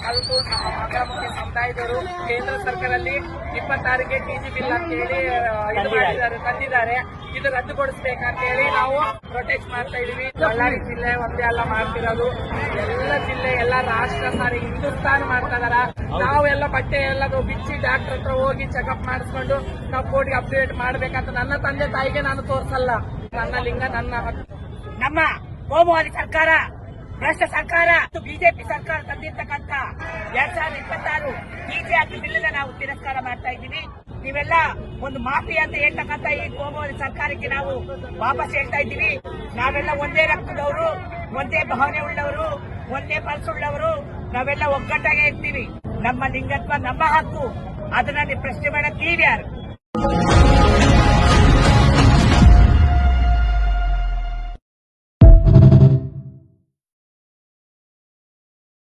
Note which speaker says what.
Speaker 1: ಕಲಿತು ನಮ್ಮ ಮಗರಮುಖಿ ಸಮುದಾಯದವರು ಕೇಂದ್ರ ಸರ್ಕಾರದಲ್ಲಿ 26ಕ್ಕೆ ಟಿಜಿ ಬಿಲ್ ಅಂತ ಹೇಳಿ ತಂದಿದ್ದಾರೆ. ಇದು ರದ್ದುಗೊಳಿಸಬೇಕಂತ ಹೇಳಿ ನಾವು ಪ್ರೊಟೆಸ್ಟ್ ಮಾಡ್ತಾ ಇದೀವಿ. ಬಳ್ಳಾರಿ ಜಿಲ್ಲೆ ಒಂದೇ ಅಲ್ಲ ಮಾಡ್ತಿರೋದು, ಎಲ್ಲ ಜಿಲ್ಲೆ ಎಲ್ಲ ರಾಷ್ಟ್ರ ಸಾರಿ ಹಿಂದೂಸ್ತಾನ ಮಾಡ್ತಾ ಇದಾರ. ನಾವೆಲ್ಲ ಬಟ್ಟೆ ಎಲ್ಲ ಬಿಚ್ಚಿ ಡಾಕ್ಟರ್ ಹತ್ರ ಹೋಗಿ ಚೆಕಪ್ ಮಾಡಿಸ್ಕೊಂಡು ನಾವು ಕೋರ್ಟ್ಗೆ ಅಪ್ಡೇಟ್ ಮಾಡ್ಬೇಕಂತ ನನ್ನ ತಂದೆ ತಾಯಿಗೆ ನಾನು ತೋರಿಸಲ್ಲ. ನನ್ನ ಲಿಂಗ ನಮ್ಮ ಕೋಮುವಾದಿ ಸರ್ಕಾರ, ಭ್ರಷ್ಟ ಸರ್ಕಾರ, ಬಿಜೆಪಿ ಸರ್ಕಾರ ತಂದಿರ್ತಕ್ಕಂಥ 2026 ಬಿಜೆಪಿ ಬಿಲ್ ನಾವು ತಿರಸ್ಕಾರ ಮಾಡ್ತಾ ಇದ್ದೀವಿ. ನೀವೆಲ್ಲ ಒಂದು ಮಾಫಿಯಾ ಅಂತ ಹೇಳ್ತಕ್ಕಂಥ ಈ ಕೋಮುವಾದಿ ಸರ್ಕಾರಕ್ಕೆ ನಾವು ವಾಪಸ್ ಹೇಳ್ತಾ ಇದ್ದೀವಿ. ನಾವೆಲ್ಲ ಒಂದೇ ರಕ್ತದವರು, ಒಂದೇ ಭಾವನೆ ಉಳ್ಳವರು, ಒಂದೇ ಮನಸ್ಸುಳ್ಳವರು, ನಾವೆಲ್ಲ ಒಗ್ಗಟ್ಟಾಗೆ ಇರ್ತೀವಿ. ನಮ್ಮ ಲಿಂಗತ್ವ ನಮ್ಮ ಹಕ್ಕು, ಅದನ್ನ ನೀವು ಪ್ರಶ್ನೆ ಮಾಡಕ್ ನೀವ್ಯಾರು?